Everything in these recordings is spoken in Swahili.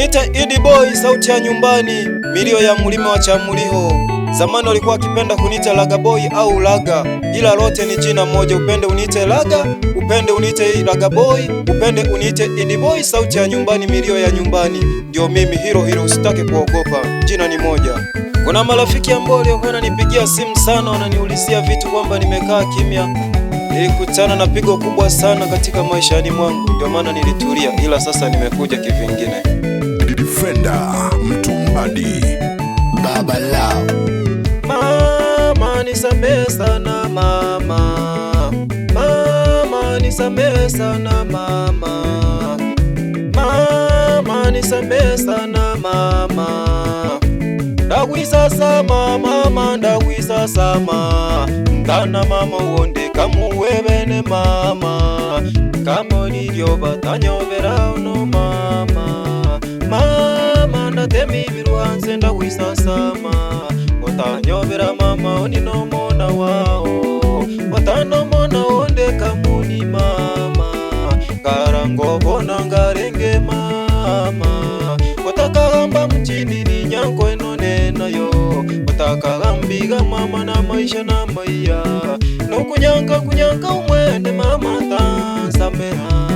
Niite Idi Boy, sauti ya nyumbani, milio ya mlima wa Chamuliho. Zamani walikuwa wakipenda kuniita Laga Boy au Laga, ila lote ni jina moja. Upende uniite Laga, upende uniite Laga Boy, upende uniite Idi Boy, sauti ya nyumbani, milio ya nyumbani, ndio mimi. Hilo usitake kuogopa, jina ni moja. Kuna marafiki ambao walikuwa wananipigia simu sana, wananiulizia vitu kwamba nimekaa kimya. Nilikutana na pigo kubwa sana katika maishani mwangu, ndio maana nilitulia, ila sasa nimekuja kivingine. Defender Mtumbadi Baba lao. Mama nisamehe sana mama, mama nisamehe sana mama, mama nisamehe sana mama. Ndagwisa sama mama, ndagwisa sama ndana mama uonde kamuwebene mama, kama nilyo batanyobera uno mama. Mama ndatemi biruhanze ndagwisa sama, watanyobera mama onino mona wao, watano mona onde kamuni mama, karango bona ngarenge mama, watakagamba mchini ni nyanko enone nayo, watakagambiga mama na maisha na maiya, nukunyanga umwene mama tansameha,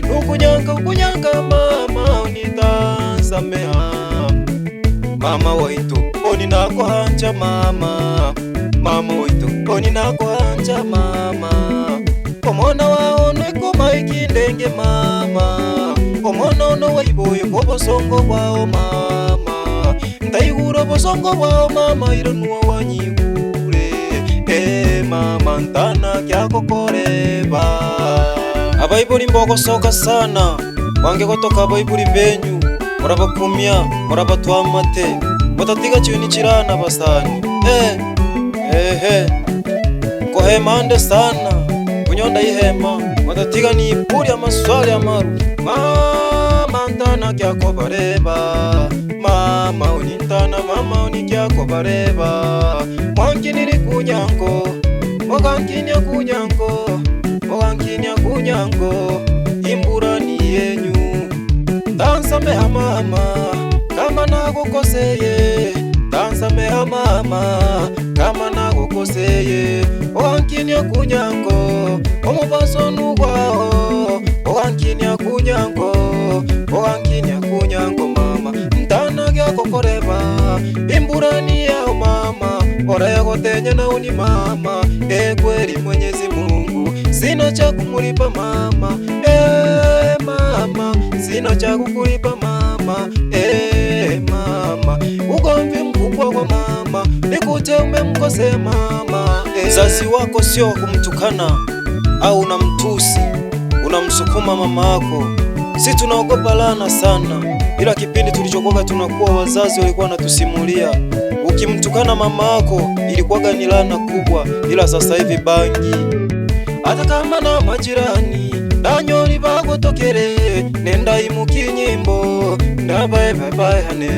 nukunyanga mama unitansameha. Mama waitu oni nako hanja mama, mama waitu oni nako hanja mama, omona wao neko maikindenge mama, omona ono waiboye bobosongo bwao mama, ndaigura bosongo bwao mama, ironuwa wanyigure mama ntana kyakokoreba. Abaibuli mbogosoka sana wange gotoka abaibuli benyu, murabakumya murabatwamate mutatiga chini chirana basani kohemande sana kunyonda ihema mutatiga ni ipuri amaswali amaru. Mama ntana kyakobareba mama unintana mama unikyakobareba, mwankiniri kunyango mwakankinya kunyango mwakankinya kunyango, imburani yenyu tansameha mama kama nagukoseye, tansameha mama kama nagukoseye, owankinya kunyango omubaso nugwao, owankinya kunyango owankinya kunyango mama, ntana gyakokoreba imburani yao mama, orayagotenya nauni mama, kweli Mwenyezi Mungu sina cha kumulipa mama, mama sina cha kukulipa mama, mama ugomvi mkubwa kwa mama, nikute umemkose mama. Mzazi wako sio kumtukana au unamtusi unamsukuma mama yako. Si tunaogopa laana sana, ila kipindi tulichokuwa tunakuwa wazazi walikuwa wanatusimulia ukimtukana mama yako ilikuwa ni laana kubwa, ila sasa hivi bangi. Hata kama na majirani ndanyori bagotokere nenda imuki nyimbo ndabaye bye hane,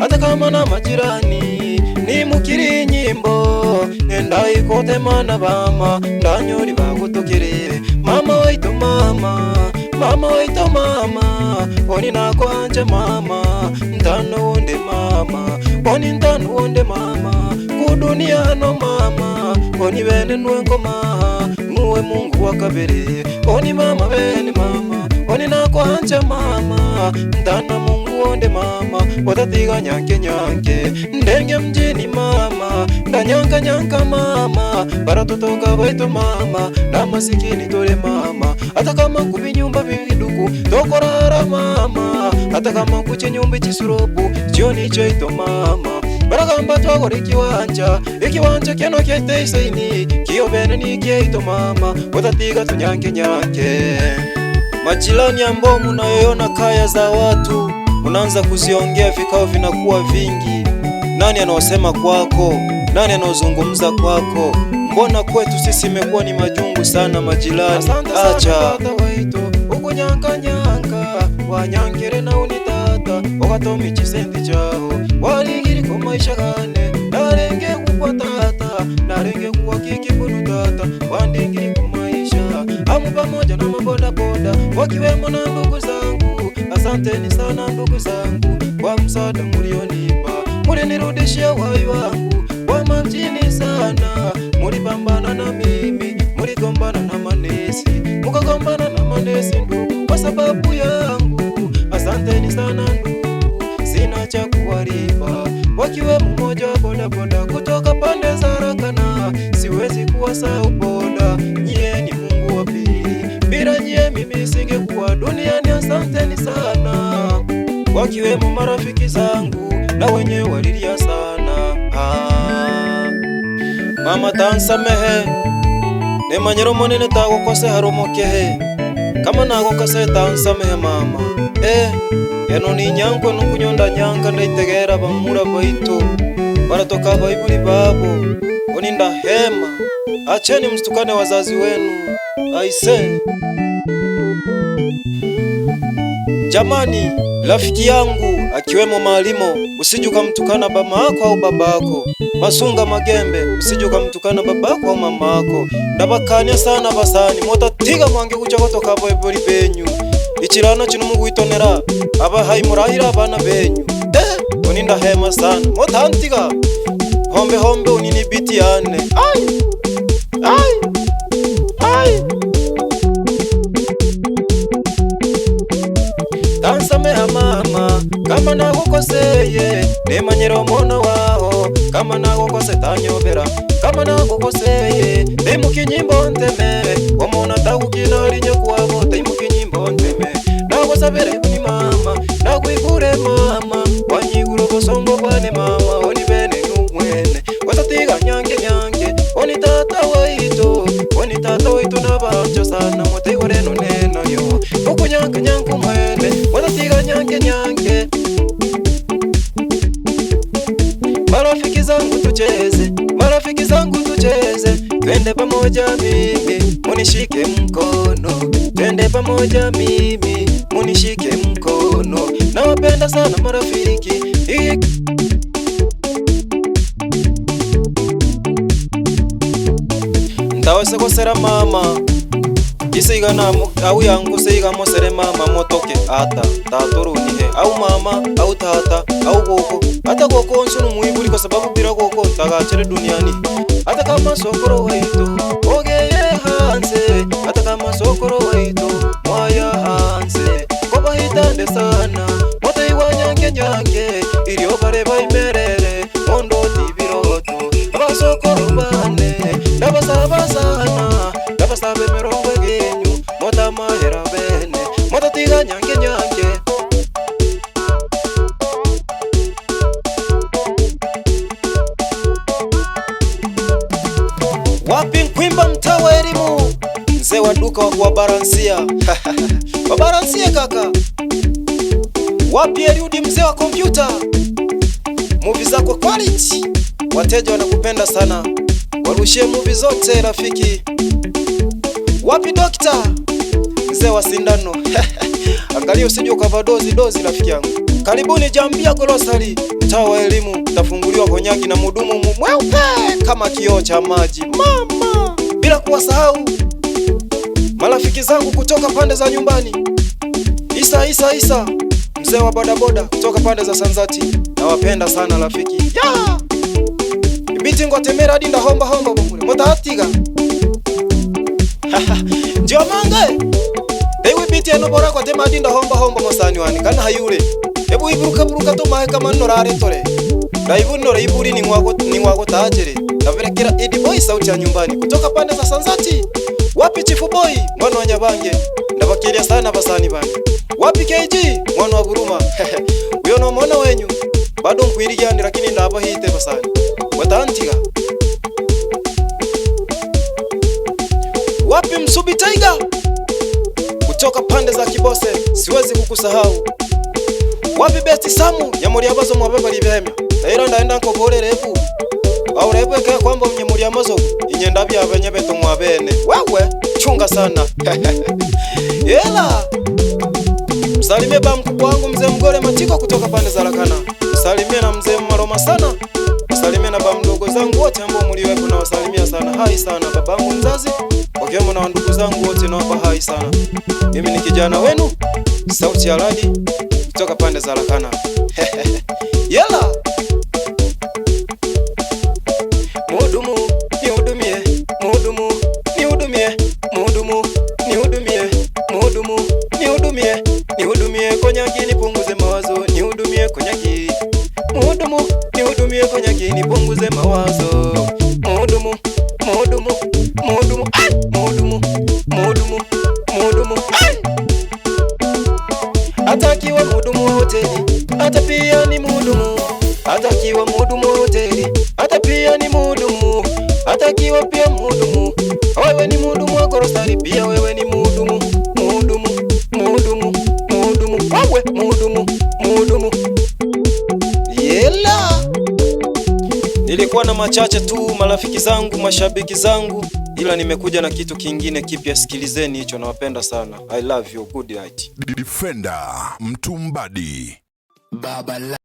hata kama na majirani ni mukiri nyimbo nenda ikote mana bama ndanyori bagotokere mama waitu mama, mama waitu mama, oni nako anje mama ntano onde mama, oni ntano onde mama kudunia no mama, oni bene nwengo mama nuwe Mungu wakabere, oni mama bene mama, oni nako anje mama ntana Mungu onde mama, watatiga nyanke ndenge mjini mama, ndanyanka mama, baratotoka baitu mama, na masikini tole mama, hata kama kubi nyumba biduku tokorara mama, hata kama kuche nyumba chisuropu jioni choito mama, baragamba twagora ikiwanja keno kete isaini kiyo bene ni kieito mama, watatiga tunyanke. Majirani ambao munayoona kaya za watu unaanza kuziongea, vikao vinakuwa vingi. Nani anaosema kwako? Nani anaozungumza kwako? Mbona kwetu sisi imekuwa ni majungu sana majirani. Acha ukunyanka wanyankere na unitata wakatomi chisendi chao waligiri kwa maisha gane, narenge kukwa tata narenge kuwa kiki bunu tata wandingiri kwa maisha amu pamoja na maboda boda wakiwemo na ndugu zangu Asanteni sana ndugu zangu kwa msaada mlionipa, mulinirudishia uhai wangu kwa majini sana. Mulipambana na mimi, muligombana na manesi, mukagombana na manesi ndugu kwa sababu yangu. Asanteni sana ndugu, sina cha kuwalipa. Wakiwe mmoja wa bodaboda kutoka pande za Rakana, siwezi kuwasahau boda, nyie ni Mungu wa pili, bila nyie mimi singekuwa duniani. Asanteni sana. Wakiwemo marafiki zangu na wenye walilia sana. Mama tansamehe, nemanyero monene tagukose haromokehe, kama nagukose tansamehe mama. Eno ni nyanko nukunyonda nyanga ndaitegera bamura baitu baratoka baibuli babo oninda hema. Acheni mstukane wazazi wenu aise. Jamani, rafiki yangu akiwemo Malimo, usijuka mtukana mama yako au babako. Masunga Magembe, usijuka mtukana babako au mamako. Ndabakanya sana basani motatiga mwange kuchokotoka baibuli benyu. Ichirano chino mugwitonera abahayi murahira abana benyu. Uninda hema sana motantiga hombe hombe unini bitiane. Tansameha mama kama nagukoseye, nemanyero mona waho kama nagukose tanyobera, kama nagukoseye nemukinyimbo nteme omona tagukina linye kuwabo taimukinyimbo nteme. Nagusabire ni mama nakwigure mama wanyiguro bosongo bwane mama oni bene numwene watatiga nyange nyange oni tata waitu nabacho sana motegore noneno yo okunyanga nyange mwene watatiga nyange nyange. Marafiki zangu tucheze, twende pamoja mimi munishike mkono, twende pamoja mimi munishike mkono. Nawapenda sana marafiki. Ntawese kosera mama isiga na au yangu siga mosere mama motoke ata taturunihe au mama au tata au goko hata goko nsunu muibuli kwa sababu bila goko ntagachere duniani. Hata kama sokoro waitu ogeye hanse, hata kama sokoro waitu mwaya hanse koba hitande sana moto iwa nyange nyange ilio bare baimerere mondo tibiroto abasokoro bane ndabasaba sana ndabasabe merongo genyu mota mahera bene mota tiga nyange nyange. Wapi Nkwimba mtaa wa elimu, mzee wa duka wa kuwabaransia wabaransie kaka. Wapi Eliudi mzee wa kompyuta, movie zako quality, wateja wanakupenda sana, warushie movie zote rafiki. Wapi Dokta mzee wa sindano angalia usije ukava dozi rafiki yangu. Karibuni Jambia Grocery mtaa wa elimu, tafunguliwa konyagi na mudumu mweupe kama kioo cha maji mama. Bila kuwasahau marafiki zangu kutoka pande za nyumbani, Isa mzee wa bodaboda kutoka pande za Sanzati, nawapenda sana rafiki. Ibiti ngotemera hadi ndahomba bomure motatiga ndio mange ewe biti eno bora kwa tema hadi ndahomba mosani wani kana hayure ebu iburuka to mahe kama norare tore raibu nore iburi ni ngwago tajere naverekera Edi Boy sauti ya nyumbani kutoka pande za Sanzati. Wapi Chifu Boy mwana wa Nyabange, ndabakiria sana basani bani. Wapi KG mwana wa Buruma uyo no mwana wenyu bado nkwirigani lakini ndaba hite basani watantiga. Wapi Msubi Tiger kutoka pande za Kibose, siwezi kukusahau. Wapi Besti Samu ya muri abazo mwabeba libemya naira ndaenda nkogorerebu au rebeke kwamba mnyemuri amazo inyenda byabenye beto mwabene wewe chunga sana yela. Msalimie ba mkubwa wangu mzee Mgore Matiko kutoka pande za Rakana, msalimie na mzee Maroma sana, msalimie na ba mdogo zangu wote ambao mliwepo na wasalimia sana. Hai sana babangu mzazi wakiwemo na ndugu zangu wote na wapa hai sana. Mimi ni kijana wenu sauti ya radi kutoka pande za Lakana. Yala muhudumu nihudumie, muhudumu nihudumie, muhudumu nihudumie, muhudumu nihudumie, nihudumie konyagi nipunguze mawazo, nihudumie konyagi, muhudumu nihudumie konyagi nipunguze mawazo, muhudumu muhudumu muhudumu muhudumu muhudumu muhudumu atakiwa muhudumu wa hoteli hata pia ni muhudumu, atakiwa muhudumu wa hoteli hata pia ni muhudumu, atakiwa pia muhudumu. Wewe ni muhudumu wa grocery pia wewe ni muhudumu, muhudumu muhudumu muhudumu, wewe muhudumu muhudumu. Yela, nilikuwa na machache tu marafiki zangu, mashabiki zangu, ila nimekuja na kitu kingine kipya. Sikilizeni hicho, nawapenda sana. I love you. Good night. Defender Mtumbadi. Baba Lao.